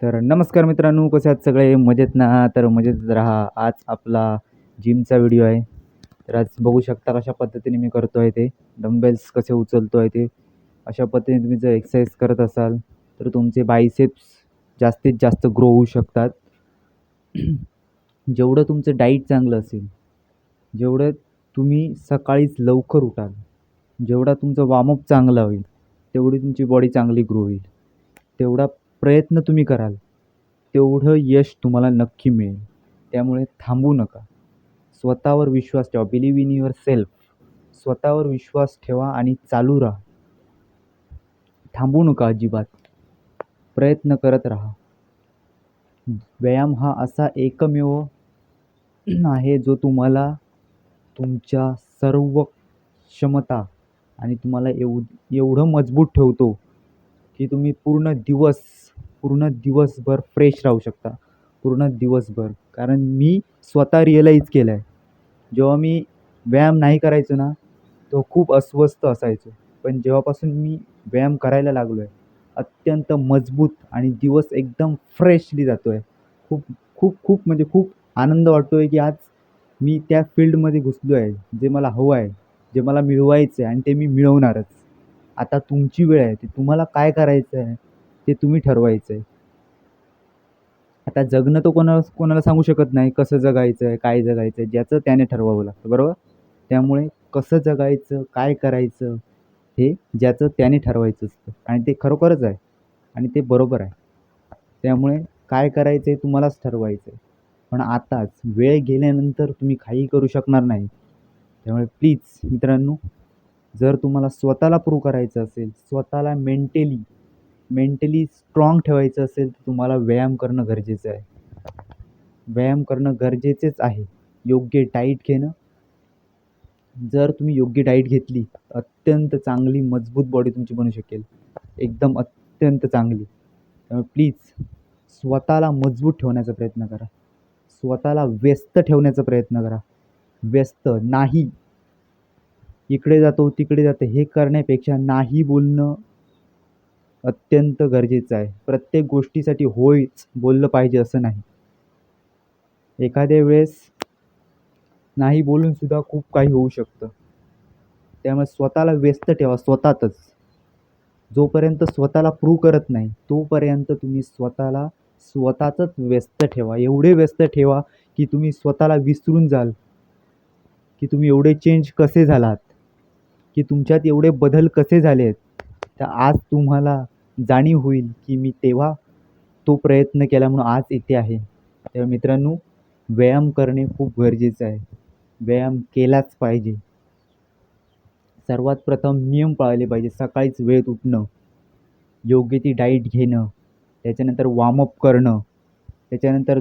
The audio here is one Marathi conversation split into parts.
तर नमस्कार मित्रांनो, कसे आहात सगळे? मजेत ना? तर मजेत राहा. आज आपला जिमचा व्हिडिओ आहे. तर आज बघू शकता कशा पद्धतीने मी करतो आहे ते. डंबेल्स कसे उचलतो आहे ते. अशा पद्धतीने तुम्ही जर एक्सरसाइज करत असाल, तर तुमचे बायसेप्स जास्तीत जास्त ग्रो होऊ शकतात. जेवढं तुमचं डाईट चांगलं असेल, जेवढं तुम्ही सकाळीच लवकर उठाल, जेवढा तुमचा वॉर्मअप चांगला होईल, तेवढी तुमची बॉडी चांगली ग्रो होईल. तेवढा प्रयत्न तुम्ही कराल, तेवढं यश तुम्हाला नक्की मिळेल. त्यामुळे थांबू नका. स्वतःवर विश्वास ठेवा. Believe in your self. स्वतःवर विश्वास ठेवा आणि चालू राहा. थांबू नका अजिबात. प्रयत्न करत राहा. व्यायाम हा असा एकमेव आहे जो तुम्हाला तुमच्या सर्व क्षमता आणि तुम्हाला एवढं मजबूत ठेवतो, की तुम्ही पूर्ण दिवसभर फ्रेश राहू शकता. पूर्ण दिवसभर. कारण मी स्वतः रिअलाईज केलं आहे. जेव्हा मी व्यायाम नाही करायचो ना, तो खूप अस्वस्थ असायचो. पण जेव्हापासून मी व्यायाम करायला लागलो आहे, अत्यंत मजबूत आणि दिवस एकदम फ्रेशली जातो आहे. खूप खूप खूप म्हणजे खूप आनंद वाटतो आहे, की आज मी त्या फील्डमध्ये घुसलो आहे. जे मला हवं आहे, जे मला मिळवायचं आहे आणि ते मी मिळवणारच. आता तुमची वेळ आहे. ते तुम्हाला काय करायचं आहे, ते तुम्ही ठरवायचं आहे. आता जगणं तर कोणाला कोणाला सांगू शकत नाही, कसं जगायचं आहे, काय जगायचं आहे, ज्याचं त्याने ठरवावं लागतं, बरोबर? त्यामुळे कसं जगायचं, काय करायचं, हे ज्याचं त्याने ठरवायचं असतं आणि ते खरोखरच आहे आणि ते बरोबर आहे. त्यामुळे काय करायचं आहे तुम्हालाच ठरवायचं आहे. पण आताच वेळ गेल्यानंतर तुम्ही काहीही करू शकणार नाही. त्यामुळे प्लीज मित्रांनो, जर तुम्हाला स्वतःला प्रूव्ह करायचं असेल, स्वतःला मेंटली स्ट्राँग ठेवायचं असेल, तर तुम्हाला व्यायाम करणं गरजेचं आहे. व्यायाम करणं गरजेचेच आहे. योग्य डाईट घेणं. जर तुम्ही योग्य डाईट घेतली, अत्यंत चांगली मजबूत बॉडी तुमची बनू शकेल. एकदम अत्यंत चांगली. त्यामुळे प्लीज स्वतःला मजबूत ठेवण्याचा प्रयत्न करा. स्वतःला व्यस्त ठेवण्याचा प्रयत्न करा. व्यस्त नाही, इकडे जातो, तिकडे जातो हे करण्यापेक्षा नाही बोलणं अत्यंत गरजेचं आहे. प्रत्येक गोष्टीसाठी होयच बोललं पाहिजे असं नाही. एखाद्या वेळेस नाही बोलून सुद्धा खूप काही होऊ शकतं. त्यामुळे स्वतःला व्यस्त ठेवा स्वतःतच. जोपर्यंत स्वतःला प्रूव्ह करत नाही, तोपर्यंत तुम्ही स्वतःला स्वतःचंच व्यस्त ठेवा. एवढे व्यस्त ठेवा, की तुम्ही स्वतःला विसरून जाल, की तुम्ही एवढे चेंज कसे झालात, की तुमच्यात एवढे बदल कसे झालेत. तर आज तुम्हाला जाणीव होईल, की मी तेव्हा तो प्रयत्न केला म्हणून आज इथे आहे. तर मित्रांनो, व्यायाम करणे खूप गरजेचं आहे. व्यायाम केलाच पाहिजे. सर्वात प्रथम नियम पाळले पाहिजे. सकाळीच वेळेत उठणं, योग्य ती डाईट घेणं, त्याच्यानंतर वॉर्मअप करणं, त्याच्यानंतर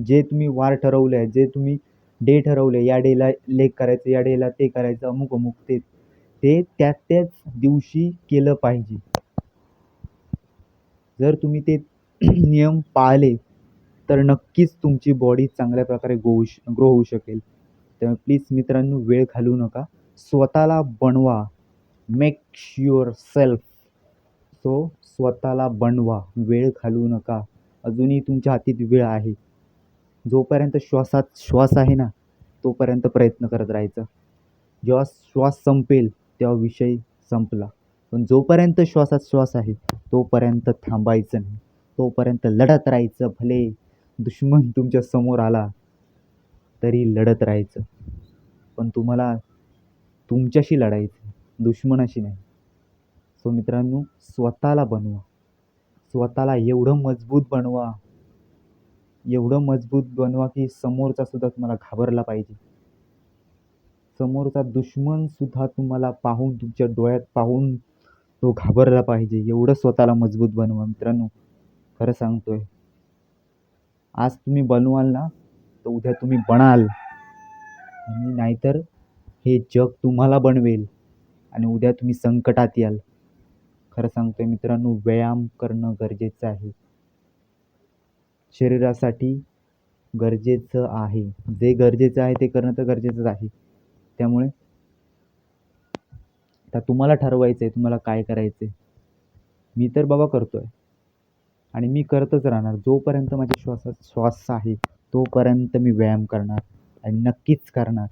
जे तुम्ही वार ठरवले आहे, जे तुम्ही डे ठरवले, या डेला लेग करायचं, या डेला ते करायचं, अमुक-अमुक ते ते त्याच दिवशी केलं पाहिजे. जर तुम्ही ते नियम पाळले, तर नक्कीच तुमची बॉडी चांगल्या प्रकारे ग्रो होऊ शकेल. त्यामुळे प्लीज मित्रांनो, वेळ घालवू नका. स्वतःला बनवा. Make yourself. स्वतःला बनवा. वेळ घालवू नका. अजूनही तुमच्या हातात वेळ आहे. जोपर्यंत श्वासात श्वास आहे ना, तोपर्यंत प्रयत्न करत राहायचं. जेव्हा श्वास संपेल, तेव्हा विषय संपला. पण जोपर्यंत श्वासात श्वास आहे, तोपर्यंत थांबायचं नाही. तोपर्यंत लढत राहायचं. भले दुश्मन तुमच्या समोर आला, तरी लढत राहायचं. पण तुम्हाला तुमच्याशी लढायचं, दुश्मनाशी नाही. सो मित्रांनो, स्वतःला बनवा. स्वतःला एवढं मजबूत बनवा, की समोरचा सुद्धा तुम्हाला घाबरला पाहिजे. समोरचा दुश्मन सुद्धा तुम्हाला पाहून, तुमच्या डोळ्यात पाहून तो घाबरला पाहिजे. एवढं स्वतःला मजबूत बनवा मित्रांनो. खरं सांगतोय. आज तुम्ही बनवाल ना, तर उद्या तुम्ही बनाल. आणि नाहीतर हे जग तुम्हाला बनवेल आणि उद्या तुम्ही संकटात याल. खरं सांगतोय मित्रांनो, व्यायाम करणं गरजेचं आहे. शरीरासाठी गरजेचं आहे. जे गरजेचं आहे ते करणं तर गरजेचंच आहे. त्यामुळे आता तुम्हाला ठरवायचं आहे तुम्हाला काय करायचं आहे. मी तर बाबा करतोय. आणि मी करतच राहणार. जोपर्यंत माझ्या श्वासात श्वास आहे, तोपर्यंत मी व्यायाम करणार आणि नक्कीच करणार.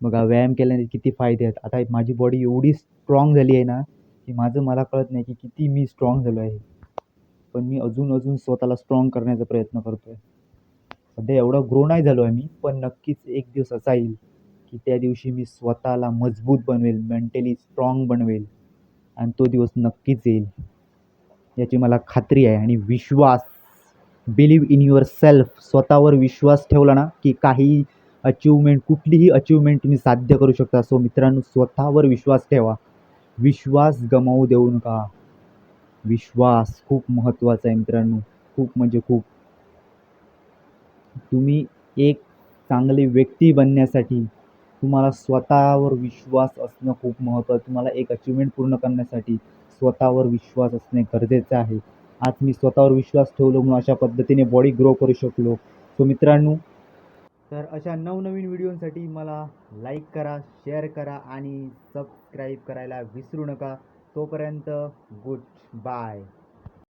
बघा व्यायाम केल्याने किती फायदे आहेत. आता माझी बॉडी एवढी स्ट्राँग झाली आहे ना, की मला कळत नाही की किती मी स्ट्राँग झालो आहे. पण मी अजून स्वतःला स्ट्राँग करण्याचा प्रयत्न करतोय. सध्या एवढा ग्रो नाही झालो आहे मी, पण नक्कीच एक दिवस असा येईल, की त्या दिवशी मी स्वतःला मजबूत बनवेल, मेंटली स्ट्राँग बनवेल आणि तो दिवस नक्कीच येईल. याची मला खात्री आहे आणि विश्वास, बिलीव्ह इन युअर सेल्फ. स्वतःवर विश्वास ठेवला ना, की काही कुठलीही अचीव्हमेंट तुम्ही साध्य करू शकता. सो मित्रांनो, स्वतःवर विश्वास ठेवा. विश्वास गमावू देऊ नका. विश्वास खूप महत्त्वाचा आहे मित्रांनो. खूप म्हणजे खूप. तुम्ही एक चांगली व्यक्ती बनण्यासाठी तुम्हाला स्वतःवर विश्वास असणं खूप महत्त्वाचं. तुम्हाला एक अचीव्हमेंट पूर्ण करण्यासाठी स्वतःवर विश्वास असणे गरजेचं आहे. आज मी स्वतःवर विश्वास ठेवलो म्हणून अशा पद्धतीने बॉडी ग्रो करू शकलो. सो मित्रांनो, तर अशा नवनवीन व्हिडिओसाठी मला लाईक करा, शेअर करा आणि सबस्क्राईब करायला विसरू नका. तोपर्यंत गुड बाय.